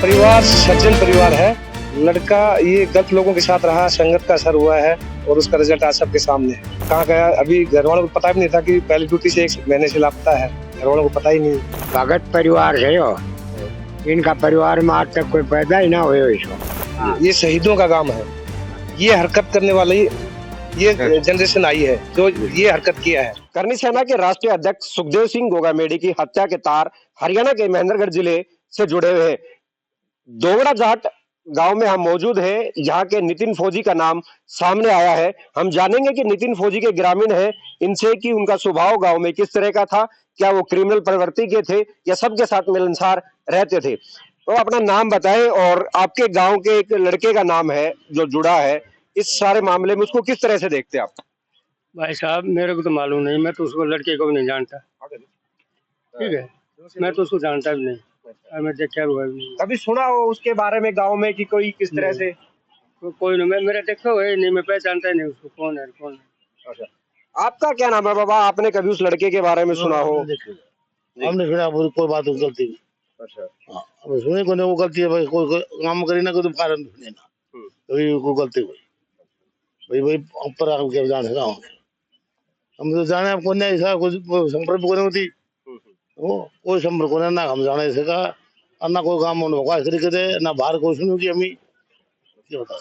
परिवार सज्जन परिवार है। लड़का ये गलत लोगों के साथ रहा, संगत का असर हुआ है और उसका रिजल्ट आज सबके सामने है। कहाँ गया अभी घर वालों को पता भी नहीं था कि पहली ड्यूटी से 1 महीने से लापता है, घर वालों को पता ही नहीं। भगत परिवार है यो, इनका परिवार में आज तक कोई पैदा ही ना हुए इसको। ये शहीदों का काम है। ये हरकत करने वाली ये जनरेशन आई है जो ये हरकत किया है। करनी सेना के राष्ट्रीय अध्यक्ष सुखदेव सिंह गोगामेडी की हत्या के तार हरियाणा के महेंद्रगढ़ जिले से जुड़े हुए हैं। दोगड़ा जाट गांव में हम मौजूद हैं, जहां के नितिन फौजी का नाम सामने आया है। हम जानेंगे कि नितिन फौजी के ग्रामीण हैं, इनसे कि उनका स्वभाव गांव में किस तरह का था, क्या वो क्रिमिनल प्रवृत्ति के थे या सबके साथ मिलनसार रहते थे। तो अपना नाम बताएं और आपके गांव के एक लड़के का नाम है जो जुड़ा है इस सारे मामले में, उसको किस तरह से देखते हैं आप? भाई साहब मेरे को तो मालूम नहीं, मैं तो उसको लड़के को भी नहीं जानता। ठीक है, मैं तो उसको जानता भी नहीं और मैं देखा हुआ भी नहीं। कभी सुना हो उसके बारे में गांव में कि कोई किस तरह से? कोई नहीं, मैं मेरा देखा हुआ है नहीं, मैं पहचानता ही नहीं उसको, कौन है कौन है। अच्छा, आपका क्या नाम है बाबा? आपने कभी उस लड़के के बारे में सुना हो? हमने सुना कोई बात गलती। अच्छा, अब सुने को नहीं वो गलती है भाई, कोई काम करी ना कोई कारण सुने ना तो कोई गलती हुई भाई ऊपर आके जाने का हम तो जाने आपको नहीं ऐसा कुछ संपर्क को नहीं होती वो कोई संपर्क को ना हम जाने सका और ना कोई काम होने तरीके से ना बाहर कोई सुनू की हमें क्या बता।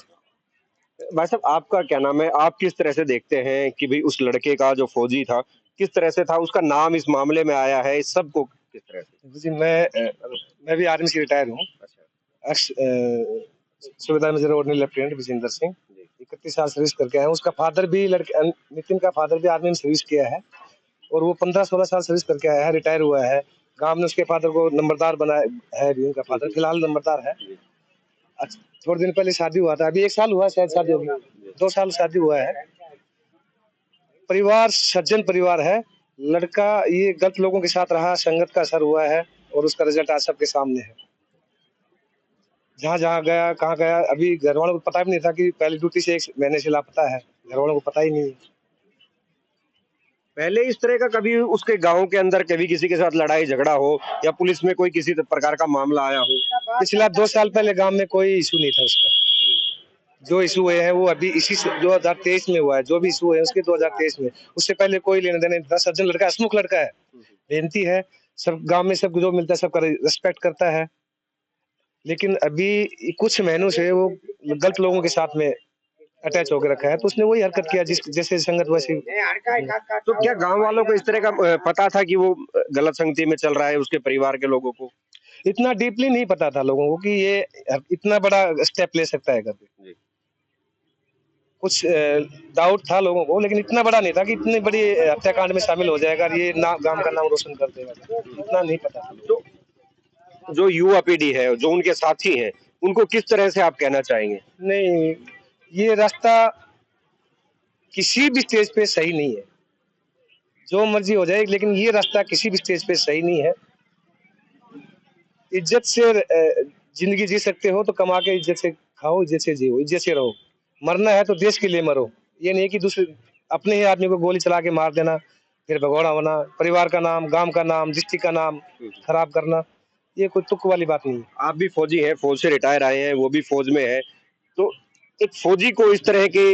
भाई साहब आपका क्या नाम है? आप किस तरह से देखते हैं कि भाई उस लड़के का जो फौजी था किस तरह से था, उसका नाम इस मामले में आया है, इस सबको किस तरह से? जी मैं भी आर्मी से रिटायर हूँ। Ex subedar major ordinary lieutenant Vijendra Singh 31 साल सर्विस करके आया हूँ। उसका फादर भी लड़के नितिन का फादर भी आर्मी में सर्विस किया है और वो 15-16 साल सर्विस करके आया है, रिटायर हुआ है। गांव में उसके फादर को नंबरदार बनाया है भी, उनका फादर फिलहाल नंबरदार है। थोड़े दिन पहले शादी हुआ था, अभी 1 साल हुआ शायद शादी होगी, 2 साल शादी हुआ है। परिवार सज्जन परिवार है। लड़का ये गलत लोगों के साथ रहा, संगत का असर हुआ है और उसका रिजल्ट आज सबके सामने है। जहाँ जहाँ गया कहाँ गया अभी घर वालों को पता भी नहीं था कि पहली ड्यूटी से 1 महीने से लापता है, घर वालों को पता ही नहीं। पहले इस तरह का कभी उसके गांव के अंदर कभी किसी के साथ लड़ाई झगड़ा हो या पुलिस में कोई किसी प्रकार का मामला आया हो? पिछला 2 साल पहले गांव में कोई इशू नहीं था उसका। जो इशू हुए हैं वो अभी इसी 2023 में हुआ है। जो भी इशू है उसके 2023 में, उससे पहले कोई लेने देने नहीं था। सज्जन लड़का, हसमुख लड़का है, मेहनती है, सब गांव में सब जो मिलता है सबका रिस्पेक्ट करता है। लेकिन अभी कुछ महीनों से वो गलत लोगों के साथ में अटैच होकर रखा है, तो उसने वही हरकत किया जिस जैसे संगत वैसे। तो क्या गांव वालों को इस तरह का पता था कि वो गलत संगति में चल रहा है? उसके परिवार के लोगों को इतना डीपली नहीं पता था लोगों को कि ये इतना बड़ा स्टेप ले सकता है करके। कुछ डाउट था लोगों को, लेकिन इतना बड़ा नहीं था कि इतनी बड़ी हत्याकांड में शामिल हो जाएगा और ये गांव का नाम रोशन कर देगा, इतना नहीं पता था। तो जो युवा पीढ़ी है, जो उनके साथी हैं, उनको किस तरह से आप कहना चाहेंगे? नहीं, ये रास्ता किसी भी स्टेज पे सही नहीं है, जो मर्जी हो जाए, लेकिन ये रास्ता किसी भी स्टेज पे सही नहीं है। इज्जत से जिंदगी जी सकते हो तो कमा के इज्जत से खाओ, इज्जत से जियो, इज्जत से रहो। मरना है तो देश के लिए मरो, ये नहीं कि दूसरे अपने ही आदमी को गोली चला के मार देना, फिर भगोड़ा होना, परिवार का नाम, गांव का नाम, डिस्ट्रिक्ट का नाम खराब करना, ये कोई तुक वाली बात नहीं है। आप भी फौजी हैं, फौज से रिटायर आए हैं, वो भी फौज में है, तो एक फौजी को इस तरह के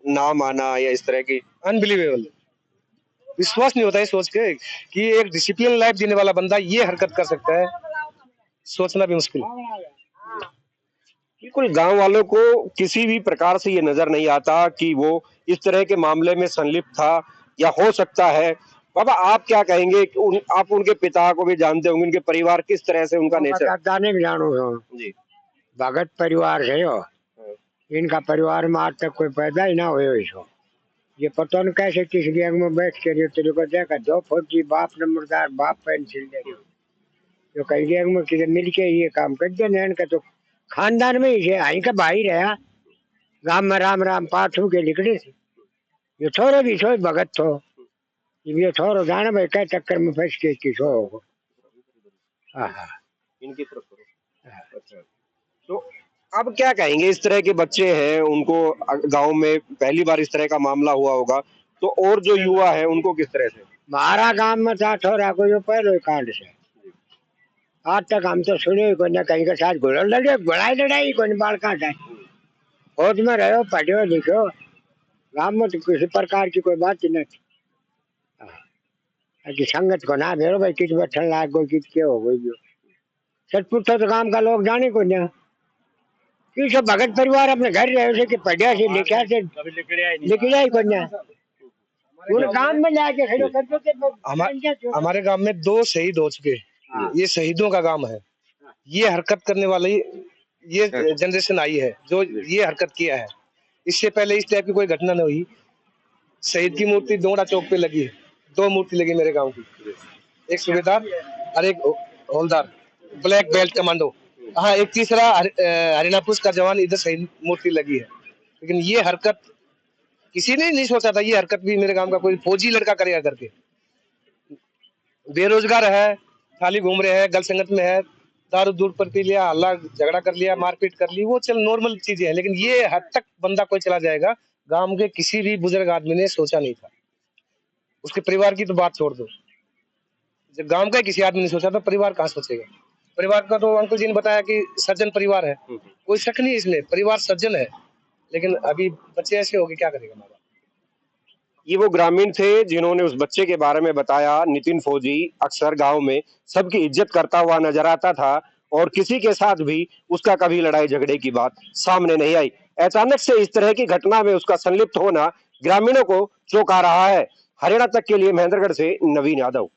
नाम आना या इस तरह की अनबिलीवेबल, विश्वास नहीं होता है सोच के कि एक डिसिप्लिन लाइफ जीने वाला बंदा ये हरकत कर सकता है, सोचना भी मुश्किल। बिल्कुल गांव वालों को किसी भी प्रकार से ये नजर नहीं आता कि वो इस तरह के मामले में संलिप्त था या हो सकता है। बाबा आप क्या कहेंगे कि आप उनके पिता को भी जानते होंगे, उनके परिवार किस तरह से उनका नेचर? जाने भी जानो जी, भगत परिवार है यो, इनका परिवार में आज तक कोई पैदा ही ना हुए इसको। ये पता नहीं कैसे किस गैंग में बैठ के तेरे को देखा 2 फौजी, बाप नंबरदार, बाप पेंसिल दे जो कई गैंग में किधर मिल के ये काम कर देने, इनका तो खानदान में ही आई का भाई रहा, गांव में राम राम पाठ हो के निकले थे। ये थोड़े भी थोड़े भगत थो, ये थोड़ा जाना भाई क्या चक्कर में फंस के किसो हो। इनकी तरफ करो। अच्छा, तो अब क्या कहेंगे? इस तरह के बच्चे हैं, उनको गांव में पहली बार इस तरह का मामला हुआ होगा, तो और जो युवा है उनको किस तरह से? हमारा गांव में था थोड़ा कोई पहले कांड से आज तक हम तो सुने ही कोई ना कहीं के साथ घोड़ा लड़े लड़ाई कोई बाल काट है। फौज में रहो, पढ़ो लिखो, गांव में तो किसी प्रकार की कोई बात ही नहीं। कि संगत को ना भेड़ो भाई, किस बैठन लाग गो, किस के हो गई जो सच पूछो तो गांव का लोग जाने को ना कि सब भगत परिवार अपने घर रहे से कि पढ़िया से लिखा से लिखिया ही को ना पूरे गांव में जाके खड़ो करते थे। हमारे गांव में 2 शहीद हो चुके हैं। ये शहीदों का गांव है। ये हरकत करने वाले ये जनरेशन आई है जो ये हरकत किया है। इससे पहले इस टाइप की कोई घटना नहीं हुई। शहीद की मूर्ति दोंगड़ा चौक पे लगी है। 2 मूर्ति लगी मेरे गांव की, एक सूबेदार और एक हवलदार ब्लैक बेल्ट कमांडो। हाँ, एक तीसरा हरियाणा पुलिस का जवान इधर शहीद मूर्ति लगी है। लेकिन ये हरकत किसी ने नहीं सोचा था, ये हरकत भी मेरे गांव का कोई फौजी लड़का करेगा करके। बेरोजगार है, खाली घूम रहे हैं, गल संगत में है, दारू दूर पर पी लिया, हल्ला झगड़ा कर लिया, मारपीट कर ली, वो चल नॉर्मल चीजें हैं। लेकिन ये हद तक बंदा कोई चला जाएगा, गांव के किसी भी बुजुर्ग आदमी ने सोचा नहीं था। उसके परिवार की तो बात छोड़ दो, जब गांव का किसी आदमी ने सोचा तो परिवार कहाँ सोचेगा। परिवार का तो अंकल जी ने बताया कि सज्जन परिवार है, कोई शक नहीं इसमें, परिवार सज्जन है। लेकिन अभी बच्चे ऐसे हो गए, क्या करेगा माँ बाप। ये वो ग्रामीण थे जिन्होंने उस बच्चे के बारे में बताया। नितिन फौजी अक्सर गांव में सबकी इज्जत करता हुआ नजर आता था और किसी के साथ भी उसका कभी लड़ाई झगड़े की बात सामने नहीं आई। अचानक से इस तरह की घटना में उसका संलिप्त होना ग्रामीणों को चौंका रहा है। हरियाणा तक के लिए महेंद्रगढ़ से नवीन यादव।